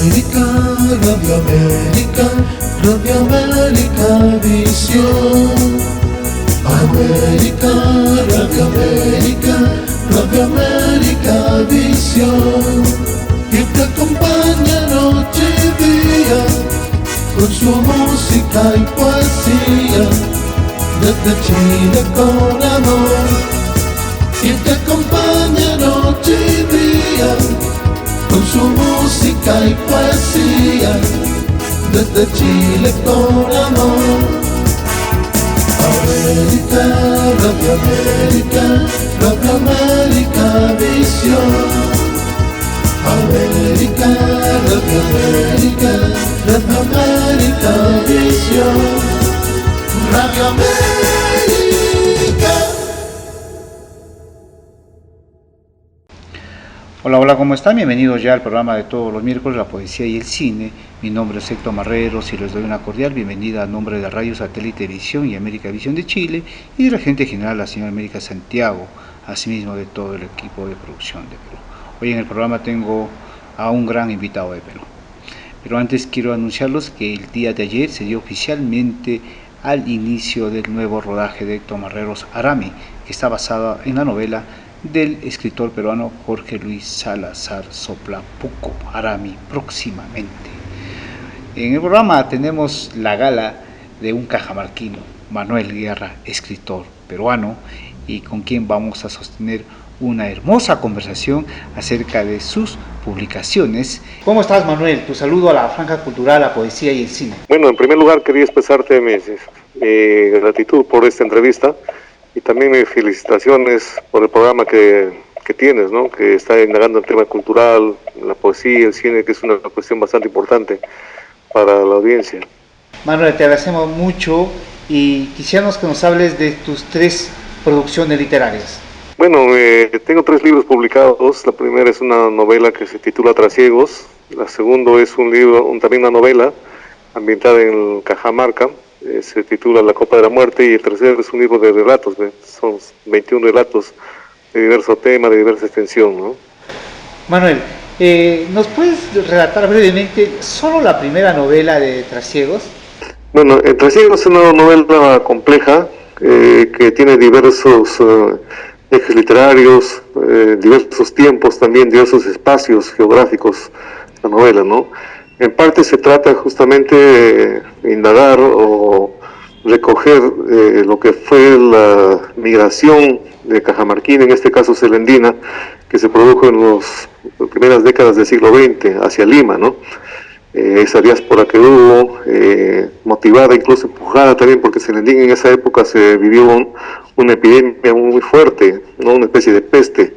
América, Radio América, Radio América Visión. América, Radio América, Radio América Visión. Y te acompaña noche y día con su música y poesía, desde Chile con amor. Y te acompaña noche y día con su música y poesía, desde Chile con amor. América, Radio América, Radio América Visión. América, Radio América, Radio América Visión. Radio América. Hola, hola, ¿cómo están? Bienvenidos ya al programa de todos los miércoles, la poesía y el cine. Mi nombre es Héctor Marreros y les doy una cordial bienvenida a nombre de Radio Satélite Visión y América Visión de Chile y de la gerente general, la señora América Santiago, asimismo de todo el equipo de producción de Perú. Hoy en el programa tengo a un gran invitado de Perú. Pero antes quiero anunciarles que el día de ayer se dio oficialmente al inicio del nuevo rodaje de Héctor Marreros Arami, que está basada en la novela del escritor peruano Jorge Luis Salazar Soplapuco, Arami, próximamente. En el programa tenemos la gala de un cajamarquino, Manuel Guerra, escritor peruano, y con quien vamos a sostener una hermosa conversación acerca de sus publicaciones. ¿Cómo estás, Manuel? Tu saludo a la franja cultural, la poesía y el cine. Bueno, en primer lugar quería expresarte mi gratitud por esta entrevista y también mis felicitaciones por el programa que tienes, ¿no? Que está indagando el tema cultural, la poesía, el cine, que es una cuestión bastante importante para la audiencia. Manuel, te agradecemos mucho y quisiéramos que nos hables de tus 3 producciones literarias. Bueno, tengo 3 libros publicados. La primera es una novela que se titula Trasiegos. La segunda es un libro, también una novela ambientada en Cajamarca. Se titula La Copa de la Muerte, y el tercero es un libro de relatos, son 21 relatos de diverso tema, de diversa extensión, ¿no? Manuel, ¿nos puedes relatar brevemente solo la primera novela de Trasiegos? Bueno, Trasiegos es una novela compleja que tiene diversos ejes literarios, diversos tiempos, también diversos espacios geográficos, la novela, ¿no? En parte se trata justamente de indagar o recoger lo que fue la migración de cajamarquina, en este caso celendina, que se produjo en las primeras décadas del siglo XX hacia Lima, ¿no? Esa diáspora que hubo, motivada, incluso empujada también, porque Celendín en esa época se vivió una epidemia muy fuerte, ¿no? Una especie de peste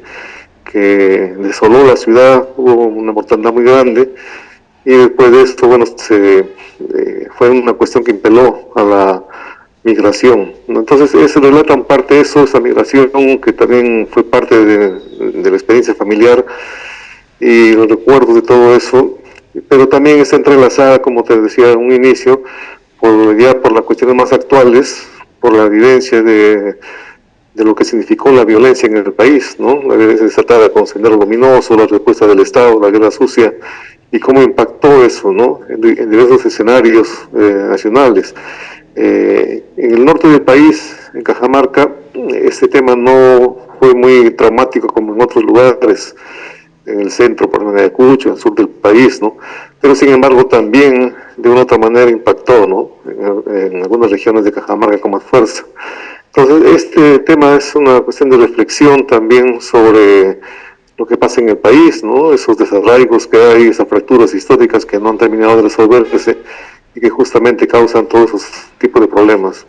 que desoló la ciudad, hubo una mortandad muy grande. Y después de esto, bueno, fue una cuestión que impeló a la migración, ¿no? Entonces, se relata en parte eso, esa migración, que también fue parte de la experiencia familiar y los recuerdos de todo eso, pero también está entrelazada, como te decía en un inicio, por las cuestiones más actuales, por la vivencia de lo que significó la violencia en el país, ¿no? La violencia desatada con Sendero Luminoso, la respuesta del Estado, la guerra sucia, y cómo impactó eso, ¿no? En diversos escenarios nacionales. En el norte del país, en Cajamarca, este tema no fue muy traumático como en otros lugares, en el centro, por ejemplo, en Ayacucho, en el sur del país, ¿no? Pero sin embargo también de una otra manera impactó, ¿no? En algunas regiones de Cajamarca con más fuerza. Entonces, este tema es una cuestión de reflexión también sobre lo que pasa en el país, ¿no? Esos desarraigos que hay, esas fracturas históricas que no han terminado de resolverse y que justamente causan todos esos tipos de problemas.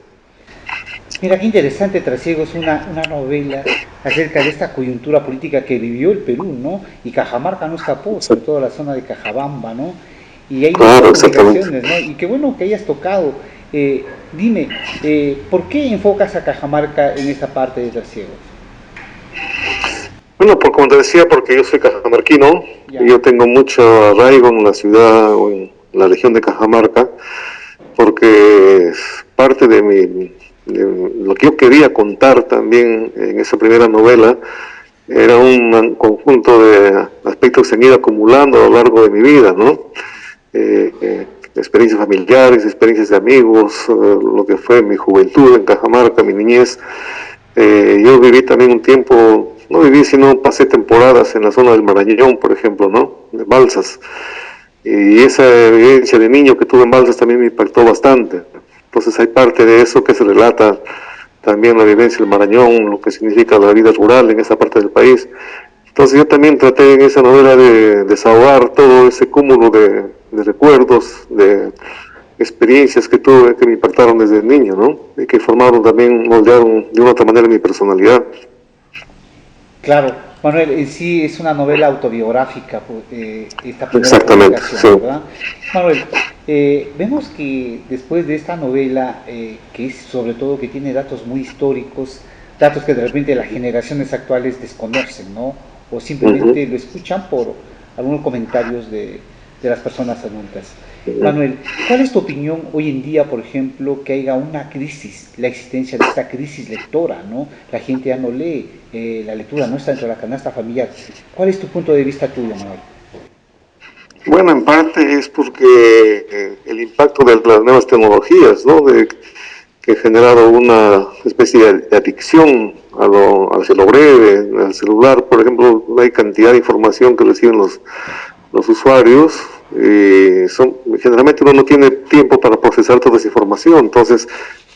Mira, qué interesante, Trasiegos, una novela acerca de esta coyuntura política que vivió el Perú, ¿no? Y Cajamarca no escapó, sobre todo la zona de Cajabamba, ¿no? Y hay muchas publicaciones, ¿no? Y qué bueno que hayas tocado. Dime, ¿por qué enfocas a Cajamarca en esta parte de Trasiegos? Bueno, como te decía, porque yo soy cajamarquino, y yo tengo mucho arraigo en la ciudad o en la región de Cajamarca, porque parte de lo que yo quería contar también en esa primera novela era un conjunto de aspectos que se han ido acumulando a lo largo de mi vida, ¿no? Experiencias familiares, experiencias de amigos, lo que fue mi juventud en Cajamarca, mi niñez. Yo viví también un tiempo, no viví, sino pasé temporadas en la zona del Marañón, por ejemplo, ¿no? De Balsas. Y esa vivencia de niño que tuve en Balsas también me impactó bastante. Entonces hay parte de eso que se relata también la vivencia del Marañón, lo que significa la vida rural en esa parte del país. Entonces yo también traté en esa novela de desahogar todo ese cúmulo de recuerdos, de experiencias que tuve que me impactaron desde niño, ¿no? Y que formaron también, moldearon de una otra manera mi personalidad. Claro, Manuel, en sí es una novela autobiográfica, esta primera Exactamente, publicación, sí. ¿verdad? Manuel, vemos que después de esta novela, que es sobre todo que tiene datos muy históricos, datos que de repente las generaciones actuales desconocen, ¿no? O simplemente lo escuchan por algunos comentarios de las personas adultas. Manuel, ¿cuál es tu opinión hoy en día, por ejemplo, que haya una crisis, la existencia de esta crisis lectora, ¿no? La gente ya no lee, la lectura no está dentro de la canasta familiar. ¿Cuál es tu punto de vista tuyo, Manuel? Bueno, en parte es porque el impacto de las nuevas tecnologías, ¿no? Que ha generado una especie de adicción a lo breve, al celular, por ejemplo, hay cantidad de información que reciben los usuarios. Generalmente uno no tiene tiempo para procesar toda esa información, entonces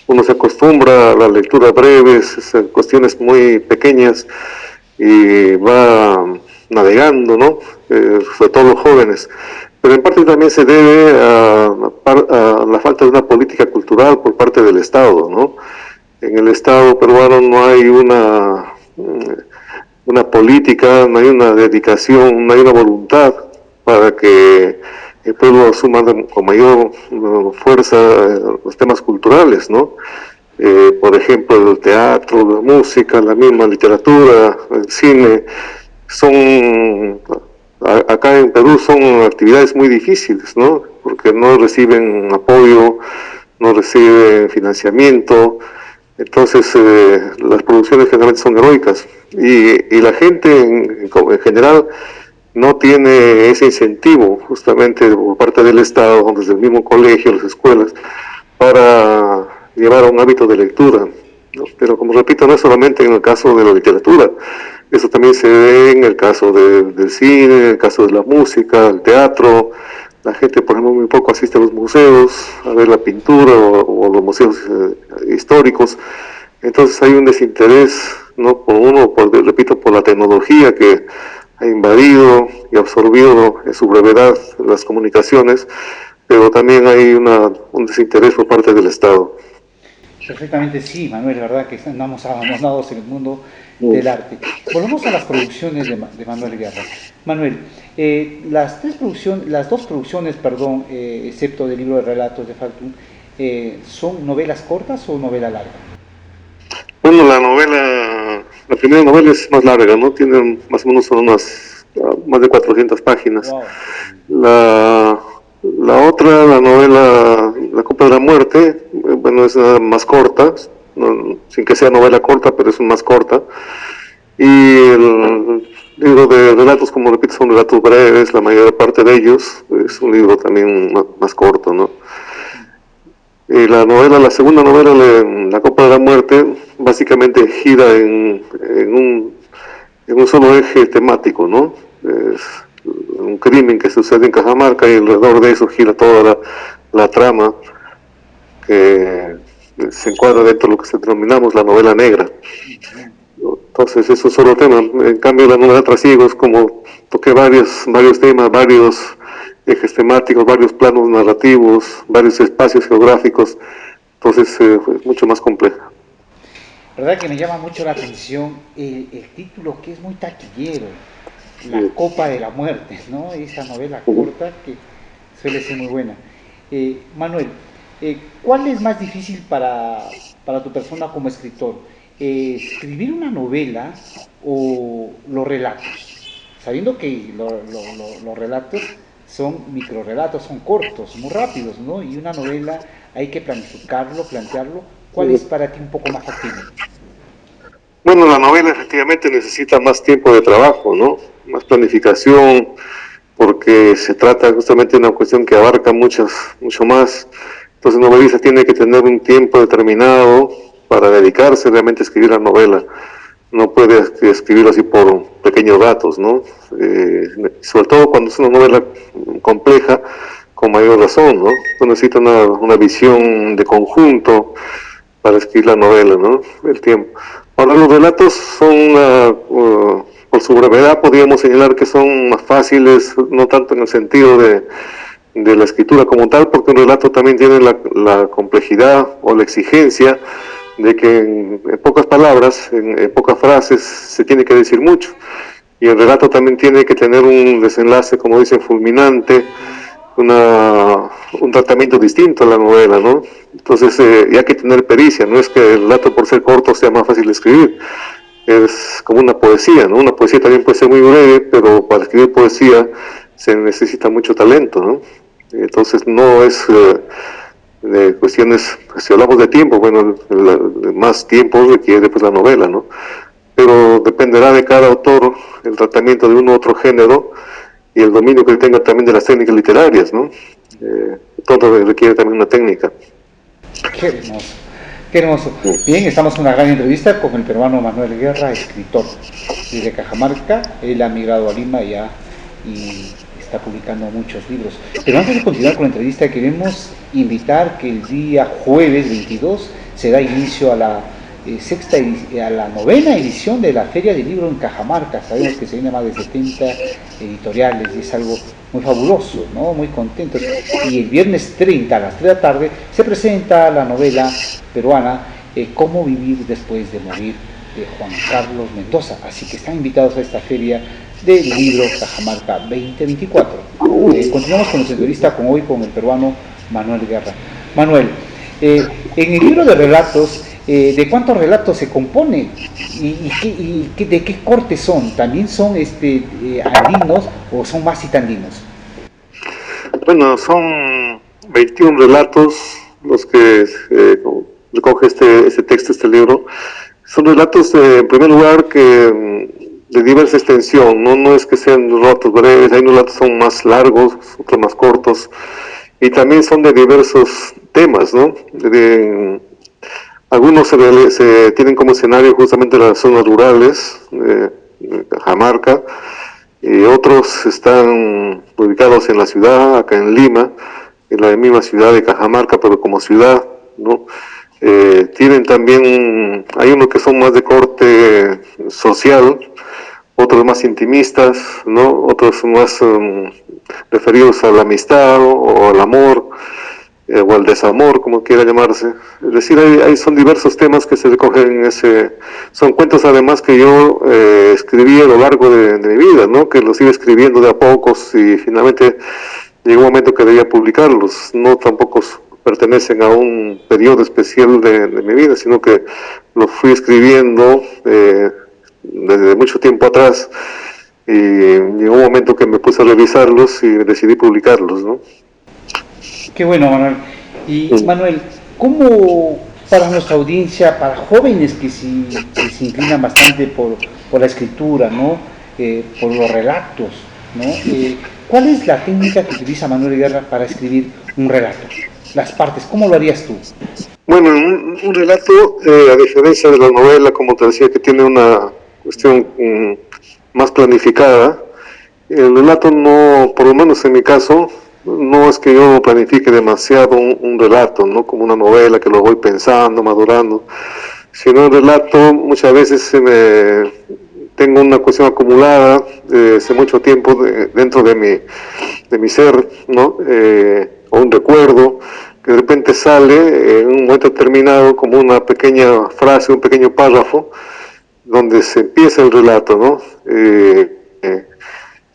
uno se acostumbra a la lectura breves, cuestiones muy pequeñas, y va navegando, ¿no? Sobre todo los jóvenes. Pero en parte también se debe a la falta de una política cultural por parte del Estado, ¿no? En el Estado peruano no hay una política, no hay una dedicación, no hay una voluntad para que el pueblo asuma con mayor fuerza los temas culturales, ¿no? Por ejemplo, el teatro, la música, la misma literatura, el cine, son, acá en Perú son actividades muy difíciles, ¿no? Porque no reciben apoyo, no reciben financiamiento, entonces las producciones generalmente son heroicas y la gente en general no tiene ese incentivo justamente por parte del Estado, desde el mismo colegio, las escuelas, para llevar a un hábito de lectura, ¿no? Pero como repito, no es solamente en el caso de la literatura, eso también se ve en el caso del cine, en el caso de la música, el teatro. La gente, por ejemplo, muy poco asiste a los museos a ver la pintura o los museos históricos. Entonces hay un desinterés, ¿no? Repito, por la tecnología que ha invadido y absorbido en su brevedad las comunicaciones, pero también hay un desinterés por parte del Estado. Perfectamente sí, Manuel, verdad que andamos abandonados en el mundo del arte. Volvemos a las producciones de Manuel Guerra. Manuel, las dos producciones, perdón, excepto del libro de relatos de Faltun, ¿son novelas cortas o novela larga? Bueno, la primera novela es más larga, ¿no? Tiene más o menos son más de 400 páginas. Wow. La otra, la novela La Copa de la Muerte, bueno, es más corta, no, sin que sea novela corta, pero es más corta. Y el libro de relatos, como repito, son relatos breves, la mayor parte de ellos, es un libro también más corto, ¿no? Y la segunda novela, La Copa de la Muerte, básicamente gira en un solo eje temático, ¿no? Es un crimen que sucede en Cajamarca y alrededor de eso gira toda la trama que se encuadra dentro de lo que denominamos la novela negra. Entonces es un solo tema. En cambio la novela Trasiegos, como toqué varios temas, varios ejes temáticos, varios planos narrativos, varios espacios geográficos, entonces fue mucho más compleja. ¿Verdad que me llama mucho la atención el título que es muy taquillero? La Copa de la Muerte, ¿no? Esa novela corta que suele ser muy buena. Manuel, ¿cuál es más difícil para tu persona como escritor? ¿Escribir una novela o los relatos? Sabiendo que los relatos son microrelatos, son cortos, muy rápidos, ¿no? Y una novela hay que planificarlo, plantearlo. ¿Cuál es para ti un poco más factible? Bueno, la novela efectivamente necesita más tiempo de trabajo, ¿no? Más planificación, porque se trata justamente de una cuestión que abarca mucho más. Entonces, el novelista tiene que tener un tiempo determinado para dedicarse realmente a escribir la novela. No puede escribirlo así por pequeños ratos, ¿no? Sobre todo cuando es una novela compleja, con mayor razón, ¿no? Entonces necesita una visión de conjunto para escribir la novela, ¿no? El tiempo. Ahora, los relatos son, por su brevedad, podríamos señalar que son más fáciles, no tanto en el sentido de la escritura como tal, porque un relato también tiene la complejidad o la exigencia de que en pocas palabras, en pocas frases, se tiene que decir mucho. Y el relato también tiene que tener un desenlace, como dicen, fulminante, un tratamiento distinto a la novela, ¿no? Entonces, y hay que tener pericia, no es que el relato por ser corto sea más fácil de escribir, es como una poesía, ¿no? Una poesía también puede ser muy breve, pero para escribir poesía se necesita mucho talento, ¿no? Entonces no es de cuestiones, si hablamos de tiempo, bueno, más tiempo requiere pues la novela, ¿no? Pero dependerá de cada autor el tratamiento de uno u otro género y el dominio que tenga también de las técnicas literarias, ¿no? Todo requiere también una técnica. Qué hermoso, qué hermoso. Bien, estamos en una gran entrevista con el peruano Manuel Guerra, escritor desde Cajamarca. Él ha migrado a Lima ya y está publicando muchos libros. Pero antes de continuar con la entrevista, queremos invitar que el día jueves 22 se da inicio a la novena edición de la Feria del Libro en Cajamarca. Sabemos que se vienen más de 70 editoriales y es algo muy fabuloso, ¿no? Muy contentos. Y el viernes 30 a las 3 de la tarde se presenta la novela peruana Cómo vivir después de morir, de Juan Carlos Mendoza. Así que están invitados a esta Feria del Libro Cajamarca 2024. Continuamos con nuestra entrevista hoy con el peruano Manuel Guerra. Manuel, en el libro de relatos, ¿de cuántos relatos se compone? ¿Y de qué corte son? ¿También son andinos o son más citandinos? Bueno, son 21 relatos los que recoge este texto, este libro. Son relatos, en primer lugar, de diversa extensión, no es que sean relatos breves, hay unos relatos que son más largos, otros más cortos, y también son de diversos temas, ¿no? Algunos se tienen como escenario justamente las zonas rurales de Cajamarca, y otros están ubicados en la ciudad, acá en Lima, en la misma ciudad de Cajamarca, pero como ciudad, ¿no? Tienen también, hay unos que son más de corte social, otros más intimistas, ¿no? Otros más referidos a la amistad o al amor, o al desamor, como quiera llamarse. Es decir, son diversos temas que se recogen en ese... Son cuentos además que yo escribí a lo largo de mi vida, ¿no? Que los iba escribiendo de a pocos y finalmente llegó un momento que debía publicarlos. No tampoco pertenecen a un periodo especial de mi vida, sino que los fui escribiendo desde mucho tiempo atrás, y llegó un momento que me puse a revisarlos y decidí publicarlos, ¿no? Qué bueno, Manuel. Y Manuel, ¿cómo para nuestra audiencia, para jóvenes que se inclinan bastante por la escritura, ¿no? Por los relatos, ¿no? ¿Cuál es la técnica que utiliza Manuel Guerra para escribir un relato? Las partes, ¿cómo lo harías tú? Bueno, un relato, a diferencia de la novela, como te decía, que tiene una cuestión más planificada, el relato no, por lo menos en mi caso, no es que yo planifique demasiado un relato, ¿no? Como una novela que lo voy pensando, madurando, sino el relato muchas veces tengo una cuestión acumulada hace mucho tiempo dentro de mi ser, ¿no? O un recuerdo que de repente sale en un momento determinado como una pequeña frase, un pequeño párrafo, donde se empieza el relato, ¿no?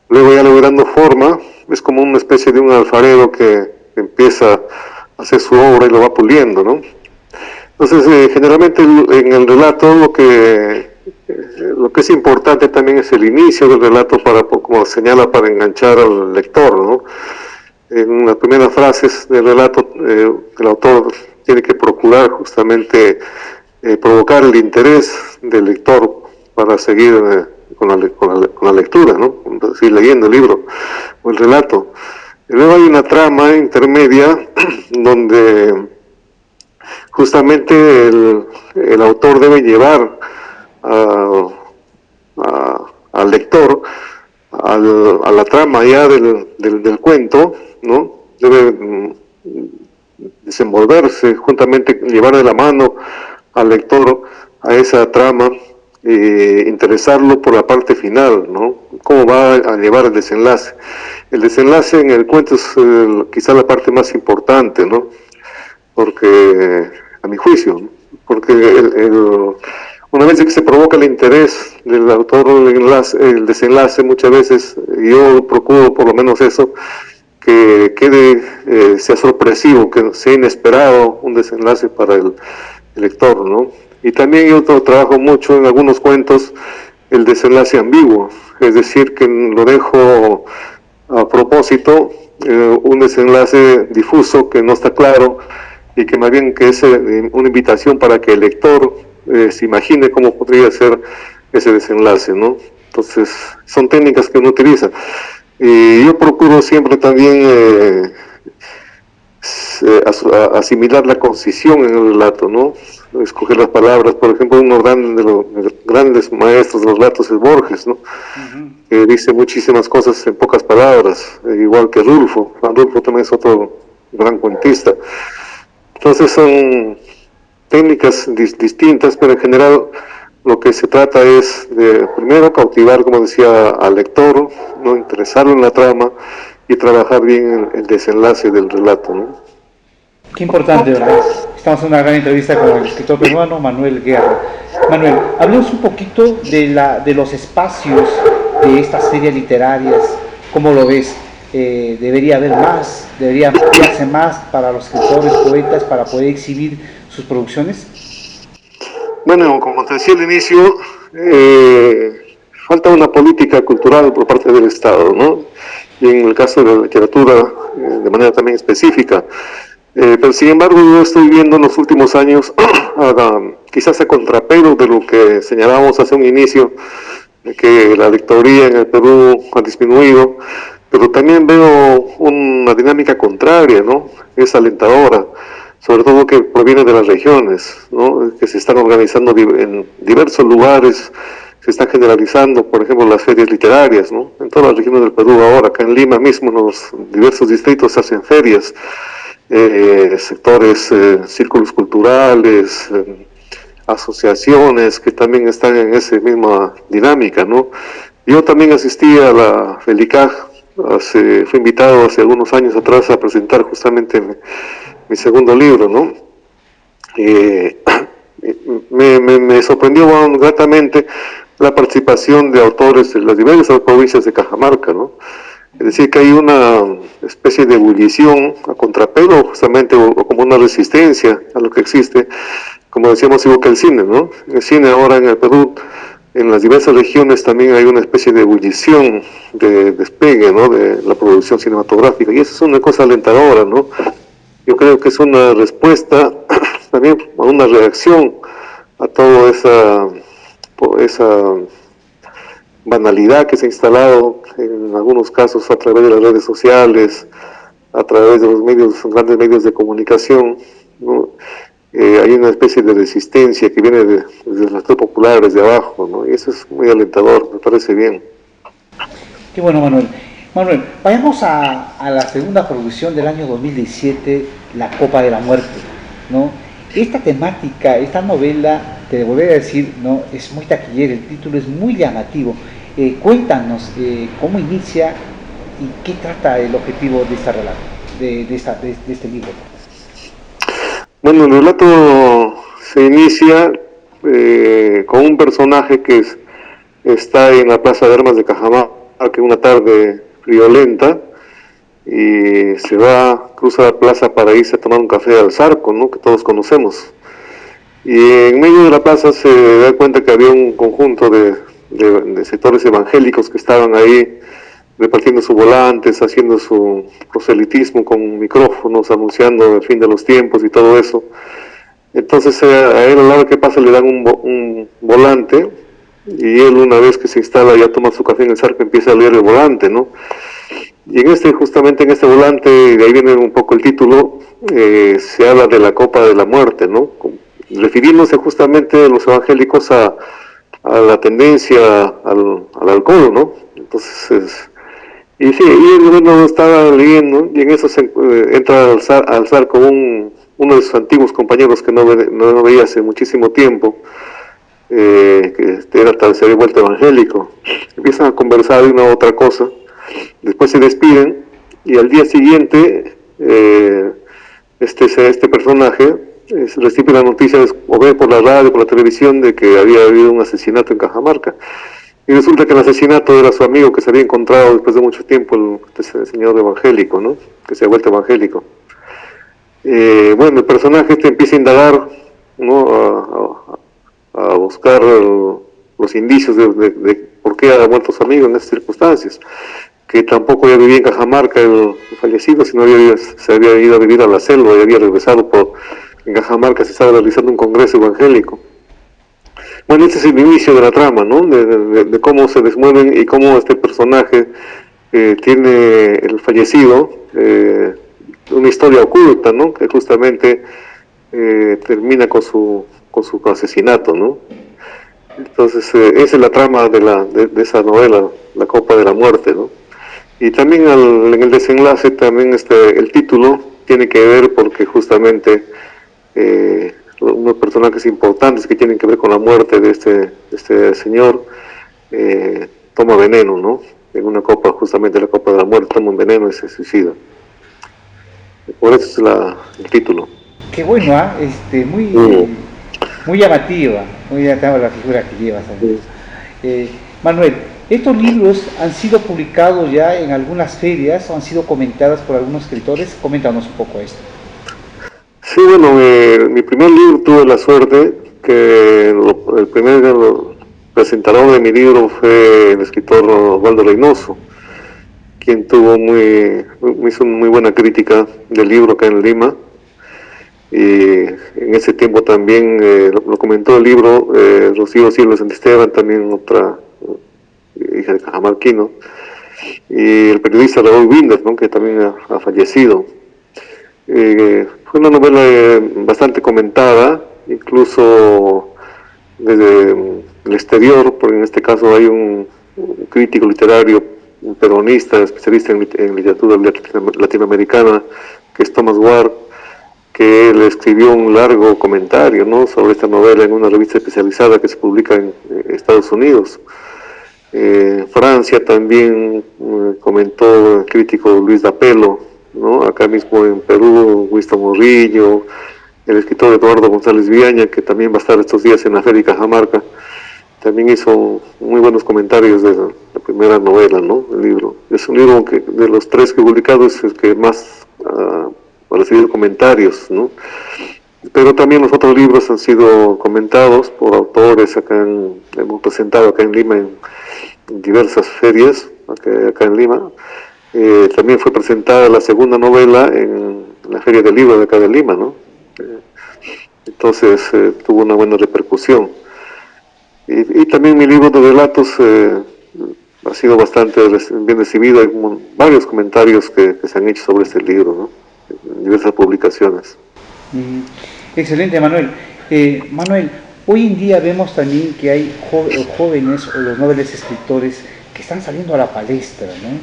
Luego ya le voy dando forma, es como una especie de un alfarero que empieza a hacer su obra y lo va puliendo, ¿no? Entonces, generalmente en el relato lo que es importante también es el inicio del relato, como señala, para enganchar al lector, ¿no? En las primeras frases del relato, el autor tiene que procurar justamente provocar el interés del lector para seguir con la lectura, ¿no? Seguir leyendo el libro o el relato. Y luego hay una trama intermedia donde justamente el autor debe llevar al lector a la trama ya del cuento, ¿no? Debe desenvolverse juntamente, llevar de la mano al lector a esa trama, interesarlo por la parte final, ¿no? Cómo va a llevar el desenlace. El desenlace en el cuento es quizá la parte más importante, ¿no? Porque, a mi juicio, ¿no? Porque una vez que se provoca el interés del autor, el desenlace, muchas veces, yo procuro por lo menos eso, que quede, sea sorpresivo, que sea inesperado un desenlace para el lector, ¿no? Y también yo trabajo mucho en algunos cuentos el desenlace ambiguo, es decir, que lo dejo a propósito, un desenlace difuso que no está claro y que más bien que es una invitación para que el lector se imagine cómo podría ser ese desenlace, ¿no? Entonces, son técnicas que uno utiliza. Y yo procuro siempre también asimilar la concisión en el relato, ¿no? Escoger las palabras. Por ejemplo, uno de los grandes maestros de los relatos es Borges, ¿no? Que dice muchísimas cosas en pocas palabras, igual que Rulfo. Rulfo también es otro gran cuentista. Entonces son técnicas distintas, pero en general lo que se trata es de, primero, cautivar, como decía, al lector, no interesarlo en la trama y trabajar bien el desenlace del relato, ¿no? Qué importante, ¿verdad? Estamos en una gran entrevista con el escritor peruano Manuel Guerra. Manuel, hablemos un poquito de los espacios de estas series literarias. ¿Cómo lo ves? ¿Debería haber más? ¿Debería ampliarse más para los escritores, poetas, para poder exhibir sus producciones? Bueno, como te decía al inicio, falta una política cultural por parte del Estado, ¿no? Y en el caso de la literatura, de manera también específica. Pero sin embargo, yo estoy viendo en los últimos años, quizás a contrapelo de lo que señalábamos hace un inicio, de que la lectoría en el Perú ha disminuido, pero también veo una dinámica contraria, ¿no? Es alentadora, sobre todo que proviene de las regiones, ¿no? Que se están organizando en diversos lugares, se están generalizando, por ejemplo, las ferias literarias, ¿no? En todas las regiones del Perú ahora, acá en Lima mismo, en los diversos distritos se hacen ferias, sectores, círculos culturales, asociaciones que también están en esa misma dinámica, ¿no? Yo también asistí a la FELICAG, fui invitado hace algunos años atrás a presentar justamente mi segundo libro, ¿no? Me sorprendió gratamente la participación de autores de las diversas provincias de Cajamarca, ¿no? Es decir, que hay una especie de ebullición a contrapelo, justamente, o como una resistencia a lo que existe, como decíamos, igual que el cine, ¿no? El cine ahora en el Perú, en las diversas regiones también hay una especie de ebullición, de despegue, ¿no? De la producción cinematográfica, y eso es una cosa alentadora, ¿no? Yo creo que es una respuesta también a una reacción a toda esa banalidad que se ha instalado en algunos casos a través de las redes sociales, a través de los grandes medios de comunicación, ¿no? Hay una especie de resistencia que viene desde los sectores populares de abajo, ¿no? Y eso es muy alentador, me parece bien. Qué bueno, Manuel. Manuel, vayamos a la segunda producción del año 2017, La Copa de la Muerte, ¿no? Esta temática, esta novela, te volveré a decir, ¿no? Es muy taquillera, el título es muy llamativo. Cuéntanos cómo inicia y qué trata el objetivo de esta relato, de este libro. Bueno, el relato se inicia con un personaje que está en la Plaza de Armas de Cajamarca una tarde friolenta, y se cruza la plaza para irse a tomar un café al Zarco, ¿no? Que todos conocemos. Y en medio de la plaza se da cuenta que había un conjunto de sectores evangélicos que estaban ahí repartiendo sus volantes, haciendo su proselitismo con micrófonos, anunciando el fin de los tiempos y todo eso. Entonces a él, a la hora que pasa, le dan un volante, y él, una vez que se instala, ya toma su café en el Zarco, empieza a leer el volante, ¿no? Y justamente en este volante, y de ahí viene un poco el título, se habla de la copa de la muerte, ¿no? Refiriéndose justamente los evangélicos a la tendencia al alcohol, ¿no? Entonces, y sí, y él, bueno, estaba leyendo, y en eso entra al Zarco uno de sus antiguos compañeros que no veía hace muchísimo tiempo, se había vuelto evangélico. Empiezan a conversar de una u otra cosa, después se despiden, y al día siguiente este personaje recibe la noticia, o ve por la radio, por la televisión, de que había habido un asesinato en Cajamarca. Y resulta que el asesinato era su amigo que se había encontrado después de mucho tiempo, el señor evangélico, ¿no? Que se ha vuelto evangélico. Bueno, el personaje empieza a indagar, ¿no? A buscar los indicios de por qué ha muerto su amigo en estas circunstancias, que tampoco ya vivía en Cajamarca el fallecido, sino se había ido a vivir a la selva y había regresado en Cajamarca. Se estaba realizando un congreso evangélico. Bueno, este es el inicio de la trama, ¿no? De cómo se desmueven y cómo este personaje tiene, el fallecido, una historia oculta, ¿no? Que justamente termina con su asesinato, ¿no? Entonces, esa es la trama de esa novela, La Copa de la Muerte, ¿no? Y también en el desenlace, también el título tiene que ver porque justamente unos personajes importantes que tienen que ver con la muerte de este señor toma veneno, ¿no? En una copa, justamente la Copa de la Muerte, toma un veneno y se suicida. Por eso es el título. Qué bueno, ¿ah? Muy llamativa la figura que llevas. Manuel, ¿estos libros han sido publicados ya en algunas ferias o han sido comentados por algunos escritores? Coméntanos un poco esto. Sí, bueno, mi primer libro, tuve la suerte que el primer presentador de mi libro fue el escritor Osvaldo Reynoso, quien hizo una muy buena crítica del libro acá en Lima. Y en ese tiempo también lo comentó el libro Rocío Silva Santisteban, también otra hija de cajamarquino, y el periodista Raúl Winders, ¿no? Que también ha fallecido. Fue una novela bastante comentada, incluso desde el exterior, porque en este caso hay un crítico literario, un peronista, especialista en literatura latinoamericana, que es Thomas Ward, que él escribió un largo comentario, ¿no? Sobre esta novela en una revista especializada que se publica en Estados Unidos. Francia también comentó el crítico Luis Dapelo, ¿no? Acá mismo en Perú, Winston Morrillo, el escritor Eduardo González Viaña, que también va a estar estos días en la Feria de Cajamarca, también hizo muy buenos comentarios de la primera novela, ¿no? El libro. Es un libro que de los tres que he publicado es el que más ha recibido comentarios, ¿no? Pero también los otros libros han sido comentados por autores, hemos presentado acá en Lima en diversas ferias, acá en Lima. También fue presentada la segunda novela en la Feria del Libro de acá de Lima, ¿no? Entonces tuvo una buena repercusión. Y también mi libro de relatos ha sido bastante bien recibido. Hay varios comentarios que se han hecho sobre este libro, ¿no? En diversas publicaciones. Excelente, Manuel. Manuel, hoy en día vemos también que hay jóvenes o los nobles escritores que están saliendo a la palestra, ¿no?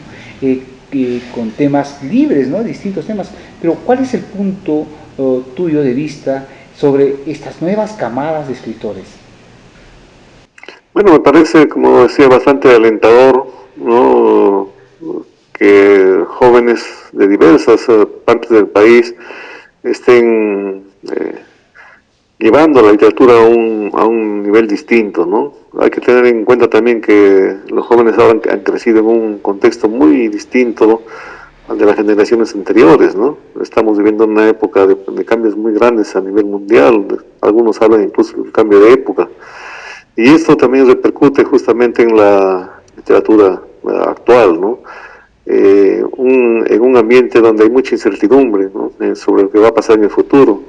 Con temas libres, ¿no? Distintos temas. Pero ¿cuál es el punto tuyo de vista sobre estas nuevas camadas de escritores? Bueno, me parece, como decía, bastante alentador, ¿no? Que jóvenes de diversas partes del país estén llevando la literatura a un nivel distinto, ¿no? Hay que tener en cuenta también que los jóvenes ahora han crecido en un contexto muy distinto al de las generaciones anteriores, ¿no? Estamos viviendo una época de cambios muy grandes a nivel mundial. Algunos hablan incluso del cambio de época. Y esto también repercute justamente en la literatura actual, ¿no? En un ambiente donde hay mucha incertidumbre, ¿no? Sobre lo que va a pasar en el futuro.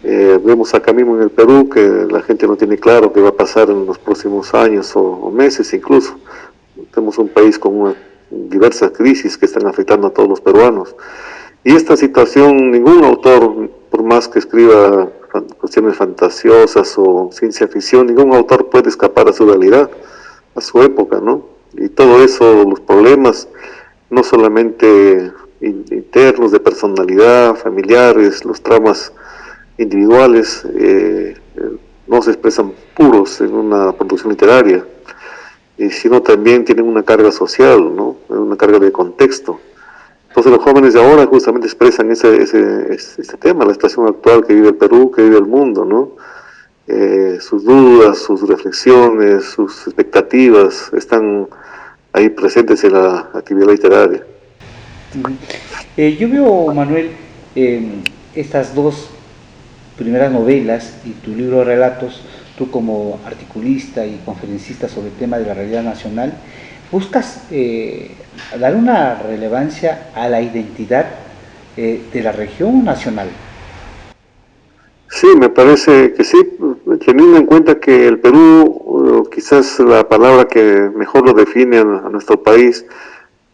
Vemos acá mismo en el Perú que la gente no tiene claro qué va a pasar en los próximos años o meses incluso. Tenemos un país con diversas crisis que están afectando a todos los peruanos. Y esta situación, ningún autor, por más que escriba cuestiones fantasiosas o ciencia ficción, ningún autor puede escapar a su realidad, a su época, ¿no? Y todo eso, los problemas, no solamente internos de personalidad, familiares, los traumas individuales, no se expresan puros en una producción literaria, sino también tienen una carga social, ¿no? Una carga de contexto. Entonces los jóvenes de ahora justamente expresan este tema, la situación actual que vive el Perú, que vive el mundo, ¿no? Sus dudas, sus reflexiones, sus expectativas están ahí presentes en la actividad literaria. Yo veo, Manuel, estas dos primeras novelas y tu libro de relatos, tú como articulista y conferencista sobre el tema de la realidad nacional, buscas dar una relevancia a la identidad de la región nacional. Sí, me parece que sí, teniendo en cuenta que el Perú, quizás la palabra que mejor lo define a nuestro país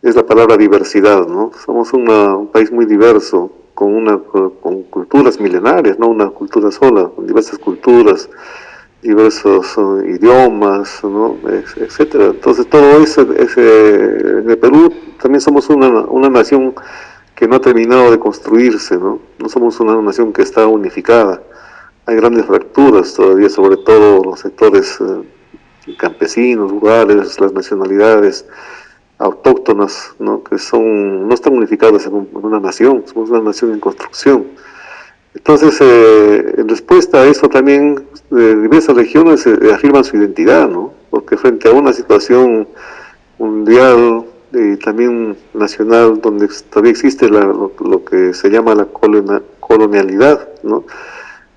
es la palabra diversidad, ¿no? Somos un país muy diverso, con culturas milenarias, no una cultura sola, con diversas culturas, diversos idiomas, ¿no? Etcétera. Entonces todo eso, en el Perú también somos una nación que no ha terminado de construirse, ¿no? No somos una nación que está unificada. Hay grandes fracturas todavía, sobre todo los sectores campesinos, rurales, las nacionalidades autóctonas, ¿no? Que no están unificadas en una nación, somos una nación en construcción. Entonces, en respuesta a eso también, diversas regiones afirman su identidad, ¿no? Porque frente a una situación mundial y también nacional, donde todavía existe lo que se llama la colonialidad, ¿no?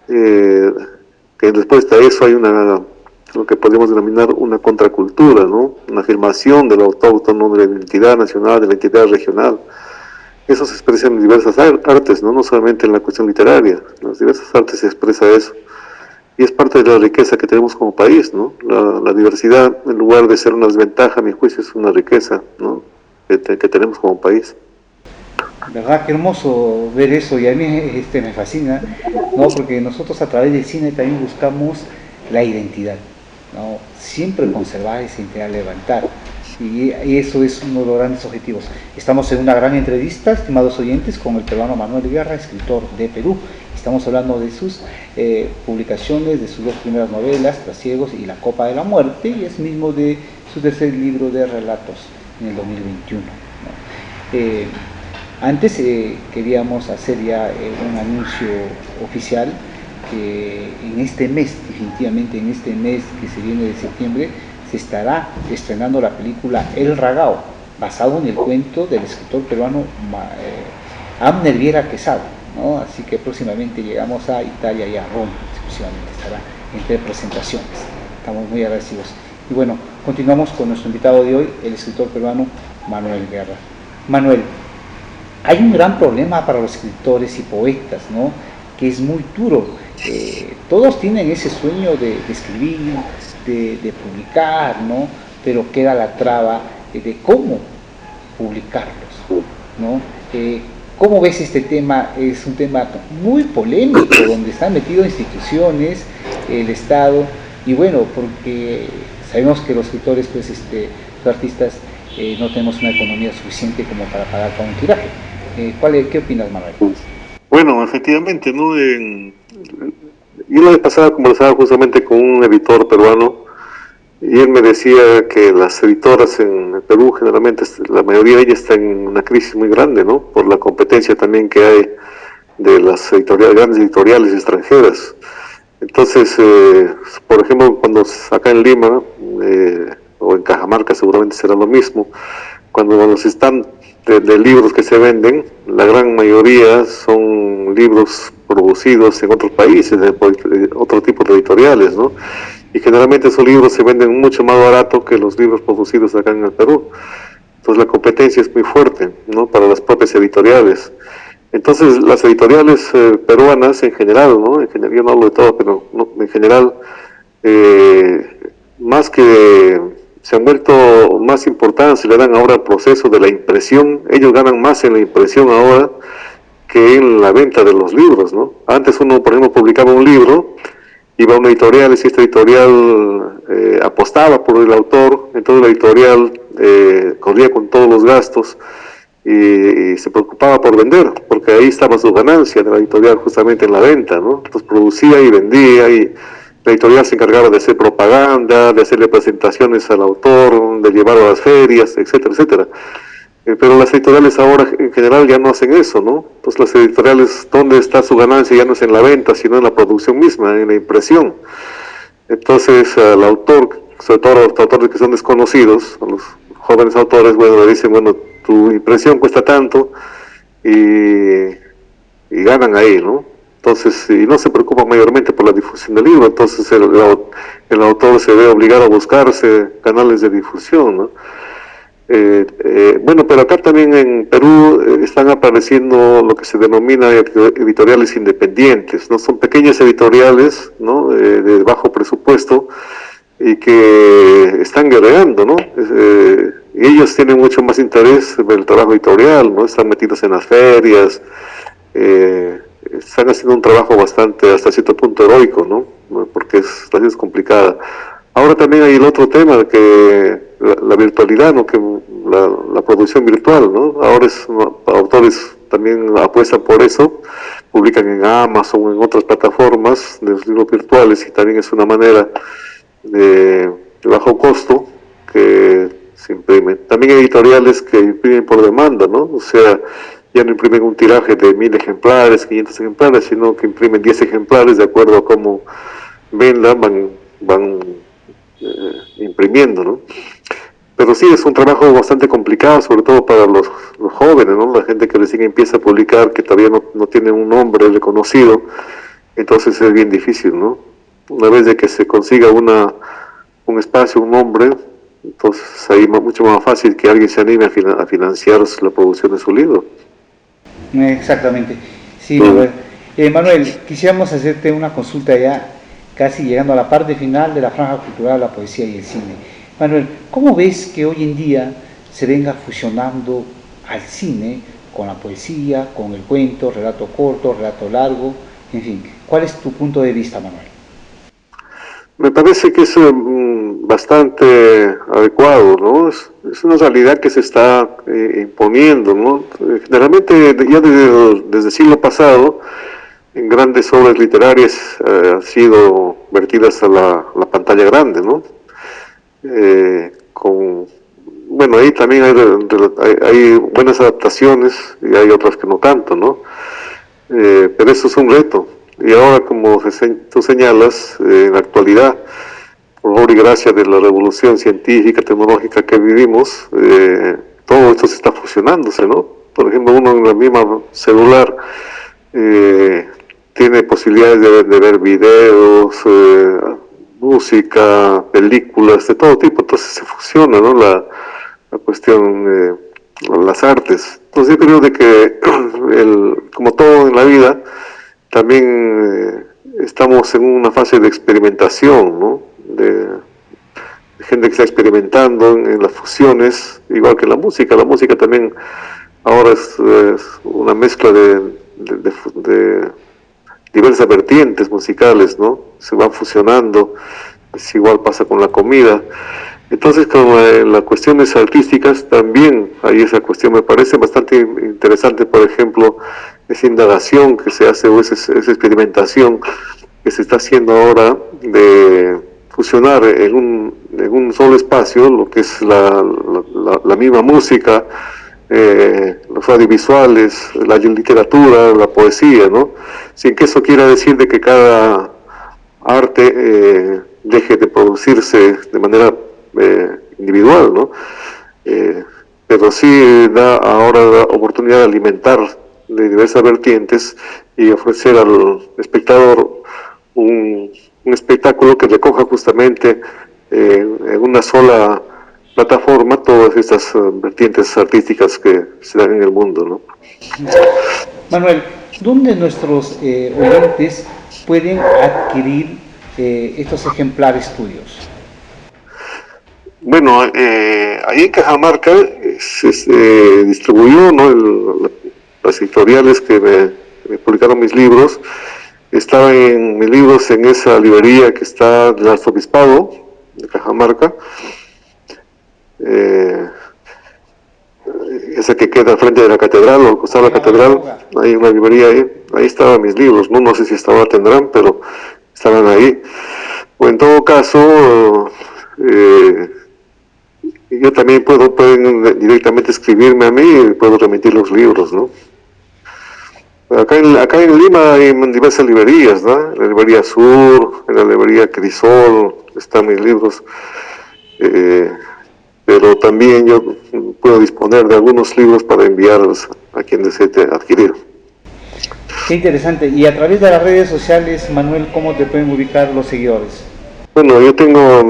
Que en respuesta a eso hay lo que podemos denominar una contracultura, ¿no? Una afirmación de lo autóctono, de la identidad nacional, de la identidad regional. Eso se expresa en diversas artes, ¿no? Solamente en la cuestión literaria, en las diversas artes se expresa eso. Y es parte de la riqueza que tenemos como país, ¿no? La diversidad, en lugar de ser una desventaja, a mi juicio, es una riqueza, ¿no? que tenemos como país. ¿Verdad? Qué hermoso ver eso, y a mí me fascina, ¿no? Porque nosotros a través del cine también buscamos la identidad, ¿no? Siempre conservar esa identidad, levantar. Y eso es uno de los grandes objetivos. Estamos en una gran entrevista, estimados oyentes, con el peruano Manuel Guerra, escritor de Perú. Estamos hablando de sus publicaciones, de sus dos primeras novelas, Trasiegos y La Copa de la Muerte, y es mismo de su tercer libro de relatos en el 2021, ¿no? Antes queríamos hacer ya un anuncio oficial que en este mes, definitivamente en este mes que se viene de septiembre, se estará estrenando la película El Ragao, basado en el cuento del escritor peruano Abner Viera Quesada, ¿no? Así que próximamente llegamos a Italia y a Roma, exclusivamente estará entre presentaciones. Estamos muy agradecidos. Y bueno, continuamos con nuestro invitado de hoy, el escritor peruano Manuel Guerra. Manuel, hay un gran problema para los escritores y poetas, ¿no? Que es muy duro. Todos tienen ese sueño de escribir, de publicar, ¿no? Pero queda la traba de cómo publicarlos, ¿no? ¿Cómo ves este tema? Es un tema muy polémico, donde están metidos instituciones, el Estado, y bueno, porque sabemos que los escritores, pues, los artistas, no tenemos una economía suficiente como para pagar para un tiraje. ¿Qué opinas, Manuel? Bueno, efectivamente, ¿no? Yo la vez pasada conversaba justamente con un editor peruano y él me decía que las editoras en el Perú, generalmente, la mayoría de ellas están en una crisis muy grande, ¿no? Por la competencia también que hay de las grandes editoriales extranjeras. Entonces, por ejemplo, cuando acá en Lima, o en Cajamarca seguramente será lo mismo, cuando los están de libros que se venden, la gran mayoría son libros producidos en otros países, de otro tipo de editoriales, ¿no? Y generalmente esos libros se venden mucho más barato que los libros producidos acá en el Perú. Entonces la competencia es muy fuerte, ¿no? Para las propias editoriales. Entonces, las editoriales peruanas en general, ¿no? En general, yo no hablo de todo, pero no, en general, más que se han vuelto más importantes, le dan ahora el proceso de la impresión, ellos ganan más en la impresión ahora que en la venta de los libros, ¿no? Antes uno, por ejemplo, publicaba un libro, iba a una editorial y si esta editorial apostaba por el autor, entonces la editorial corría con todos los gastos y se preocupaba por vender, porque ahí estaba su ganancia de la editorial justamente en la venta, ¿no? Entonces producía y vendía y la editorial se encargaba de hacer propaganda, de hacerle presentaciones al autor, de llevarlo a las ferias, etcétera, etcétera. Pero las editoriales ahora en general ya no hacen eso, ¿no? Entonces las editoriales, ¿dónde está su ganancia? Ya no es en la venta, sino en la producción misma, en la impresión. Entonces al autor, sobre todo a los autores que son desconocidos, a los jóvenes autores, bueno, le dicen, bueno, tu impresión cuesta tanto y ganan ahí, ¿no? Entonces, y no se preocupan mayormente por la difusión del libro, entonces el autor se ve obligado a buscarse canales de difusión, ¿no? Bueno, pero acá también en Perú están apareciendo lo que se denomina editoriales independientes, ¿no? Son pequeñas editoriales, ¿no? De bajo presupuesto y que están guerreando, ¿no? Y ellos tienen mucho más interés en el trabajo editorial, ¿no? Están metidos en las ferias, están haciendo un trabajo bastante, hasta cierto punto, heroico, ¿no? Porque la situación es complicada. Ahora también hay el otro tema, de que la virtualidad, ¿no? Que la producción virtual, ¿no? Ahora autores también apuestan por eso, publican en Amazon o en otras plataformas de los libros virtuales y también es una manera de bajo costo que se imprimen. También hay editoriales que imprimen por demanda, ¿no? O sea, ya no imprimen un tiraje de 1000 ejemplares, 500 ejemplares, sino que imprimen 10 ejemplares de acuerdo a cómo vendan, van imprimiendo, ¿no? Pero sí, es un trabajo bastante complicado, sobre todo para los jóvenes, ¿no? La gente que recién empieza a publicar, que todavía no tiene un nombre reconocido, entonces es bien difícil, ¿no? Una vez de que se consiga un espacio, un nombre, entonces ahí mucho más fácil que alguien se anime a financiar la producción de su libro. Exactamente. Sí, Manuel, quisiéramos hacerte una consulta ya casi llegando a la parte final de la franja cultural, la poesía y el cine. Manuel, ¿cómo ves que hoy en día se venga fusionando al cine con la poesía, con el cuento, relato corto, relato largo, en fin? ¿Cuál es tu punto de vista, Manuel? Me parece que es bastante adecuado, ¿no? Es una realidad que se está imponiendo, ¿no? Generalmente ya desde el siglo pasado, en grandes obras literarias han sido vertidas a la pantalla grande, ¿no? Bueno, ahí también hay buenas adaptaciones y hay otras que no tanto, ¿no? Pero eso es un reto. Y ahora, como tú señalas, en la actualidad, por obra y gracia de la revolución científica, tecnológica que vivimos, todo esto se está fusionándose, ¿no? Por ejemplo, uno en la misma celular tiene posibilidades de ver videos, música, películas, de todo tipo, entonces se fusiona, ¿no? La cuestión, las artes. Entonces yo creo de que, como todo en la vida, también estamos en una fase de experimentación, ¿no? De gente que está experimentando en las fusiones, igual que la música. La música también ahora es una mezcla de diversas vertientes musicales, ¿no? Se van fusionando, es igual pasa con la comida. Entonces, con las cuestiones artísticas también hay esa cuestión, me parece bastante interesante, por ejemplo, esa indagación que se hace o esa experimentación que se está haciendo ahora de fusionar en un solo espacio lo que es la misma música, los audiovisuales, la literatura, la poesía, ¿no? Sin que eso quiera decir de que cada arte deje de producirse de manera individual, ¿no? Pero sí da ahora la oportunidad de alimentar de diversas vertientes y ofrecer al espectador un espectáculo que recoja justamente en una sola plataforma todas estas vertientes artísticas que se dan en el mundo, ¿no? Manuel, ¿dónde nuestros oyentes pueden adquirir estos ejemplares tuyos? Bueno, ahí en Cajamarca se distribuyó, ¿no? Las editoriales que me publicaron mis libros. Estaban en mis libros en esa librería que está del Arzobispado de Cajamarca, esa que queda al frente de la catedral o al costado de la catedral. Hay una librería ahí estaban mis libros, no sé si hasta ahora tendrán, pero estaban ahí. O en todo caso, yo también pueden directamente escribirme a mí y puedo remitir los libros, ¿no? Acá en Lima hay diversas librerías, ¿no? En la librería Sur, en la librería Crisol están mis libros, pero también yo puedo disponer de algunos libros para enviarlos a quien desee adquirir. Qué interesante. Y a través de las redes sociales, Manuel, ¿cómo te pueden ubicar los seguidores? Bueno, yo tengo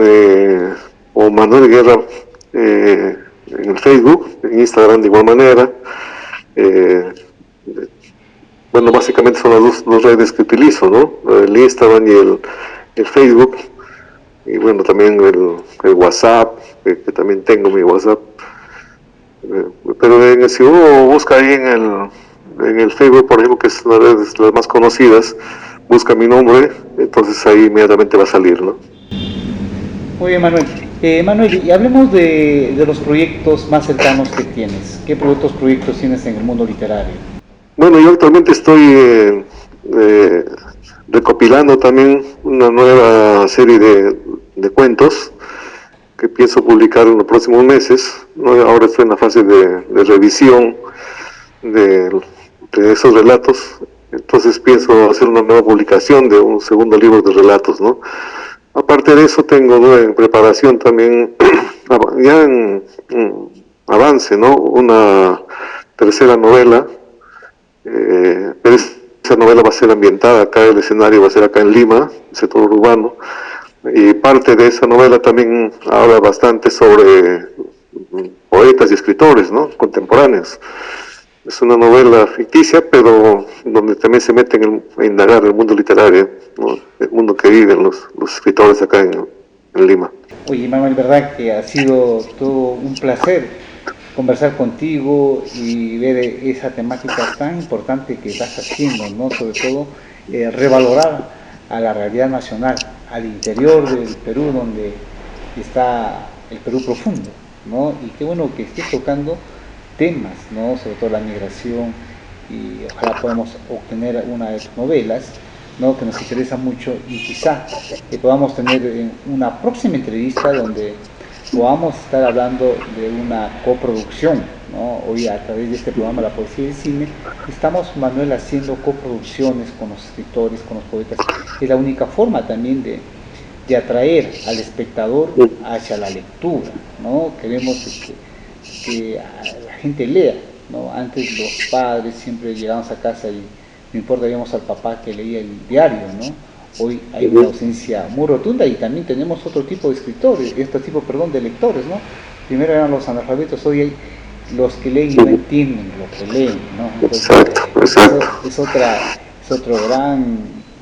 o Manuel Guerra en el Facebook, en Instagram de igual manera. Bueno, básicamente son las dos redes que utilizo, ¿no? El Instagram y el Facebook. Y bueno, también el WhatsApp, que también tengo mi WhatsApp. Pero si uno busca ahí en el Facebook, por ejemplo, que es una de las más conocidas, busca mi nombre, entonces ahí inmediatamente va a salir, ¿no? Muy bien, Manuel. Manuel, y hablemos de los proyectos más cercanos que tienes. ¿Qué proyectos tienes en el mundo literario? Bueno, yo actualmente estoy recopilando también una nueva serie de cuentos que pienso publicar en los próximos meses, ¿no? Ahora estoy en la fase de revisión de esos relatos, entonces pienso hacer una nueva publicación de un segundo libro de relatos, ¿no? Aparte de eso tengo en preparación también, ya en avance, ¿no? Una tercera novela, pero esa novela va a ser ambientada acá, el escenario va a ser acá en Lima, el sector urbano, y parte de esa novela también habla bastante sobre poetas y escritores, ¿no? Contemporáneos. Es una novela ficticia, pero donde también se meten a indagar el mundo literario, ¿no? El mundo que viven los escritores acá en Lima. Oye, Manuel, verdad que ha sido todo un placer conversar contigo y ver esa temática tan importante que estás haciendo, ¿no? Sobre todo revalorar a la realidad nacional, al interior del Perú, donde está el Perú profundo, ¿no? Y qué bueno que estés tocando temas, ¿no? Sobre todo la migración, y ojalá podamos obtener una de tus novelas, ¿no? Que nos interesa mucho, y quizá que podamos tener una próxima entrevista donde podamos estar hablando de una coproducción, ¿no? Hoy a través de este programa La Poesía y el Cine estamos, Manuel, haciendo coproducciones con los escritores, con los poetas. Es la única forma también de atraer al espectador hacia la lectura, ¿no? Queremos que la gente lea, ¿no? Antes los padres siempre llegábamos a casa y no importa, veíamos al papá que leía el diario, ¿no? Hoy hay una ausencia muy rotunda y también tenemos otro tipo de escritores, de lectores, ¿no? Primero eran los analfabetos, hoy hay los que leen y no entienden lo que leen, ¿no? Entonces, exacto. Es otro gran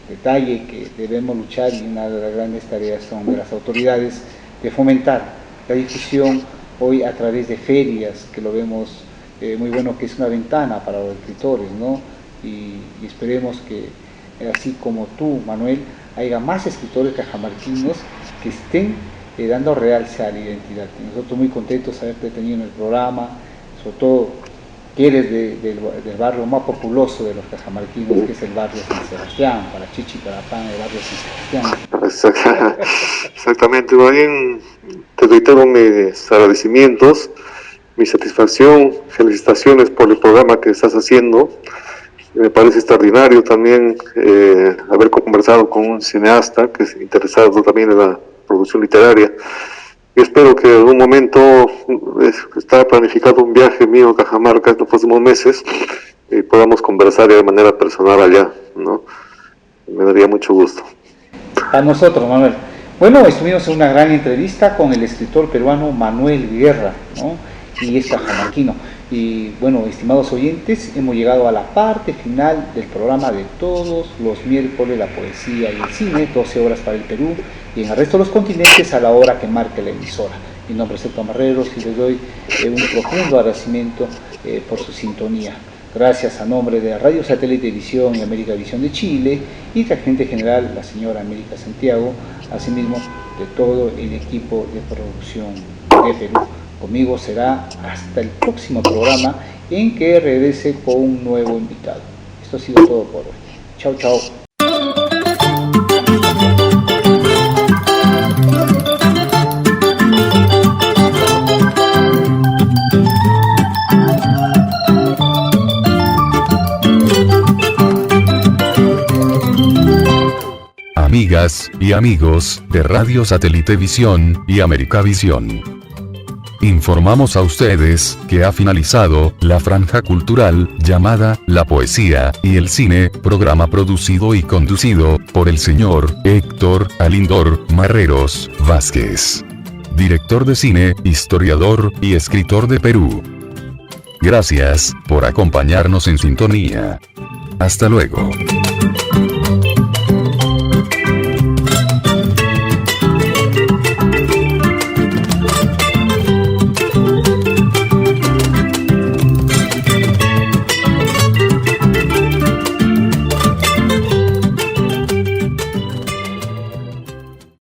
detalle que debemos luchar, y una de las grandes tareas son de las autoridades de fomentar la difusión hoy a través de ferias, que lo vemos muy bueno, que es una ventana para los escritores, ¿no? Y esperemos que así como tú, Manuel, haya más escritores cajamarquinos que estén dando realce a la identidad. Y nosotros muy contentos de haberte tenido en el programa, sobre todo que eres del barrio más populoso de los cajamarquinos, que es el barrio San Sebastián, para Chichi, para Pan, el barrio San Sebastián. Exactamente, bien, te reitero mis agradecimientos, mi satisfacción, felicitaciones por el programa que estás haciendo. Me parece extraordinario también haber conversado con un cineasta que es interesado también en la producción literaria. Y espero que en algún momento está planificado un viaje mío a Cajamarca en los próximos meses y podamos conversar de manera personal allá, ¿no? Me daría mucho gusto. A nosotros, Manuel. Bueno, estuvimos en una gran entrevista con el escritor peruano Manuel Guerra, ¿no? y es cajamarquino. Y bueno, estimados oyentes, hemos llegado a la parte final del programa de todos los miércoles, la poesía y el cine, 12 horas para el Perú y en el resto de los continentes a la hora que marque la emisora. Mi nombre es Héctor Marreros y les doy un profundo agradecimiento por su sintonía. Gracias a nombre de Radio Satélite Visión y América Visión de Chile y de Agente General, la señora América Santiago, asimismo de todo el equipo de producción de Perú. Conmigo será hasta el próximo programa en que regrese con un nuevo invitado. Esto ha sido todo por hoy. Chao, chao. Amigas y amigos de Radio Satélite Visión y América Visión. Informamos a ustedes que ha finalizado la franja cultural llamada La Poesía y el Cine, programa producido y conducido por el señor Héctor Alindor Marreros Vázquez, director de cine, historiador y escritor de Perú. Gracias por acompañarnos en sintonía. Hasta luego.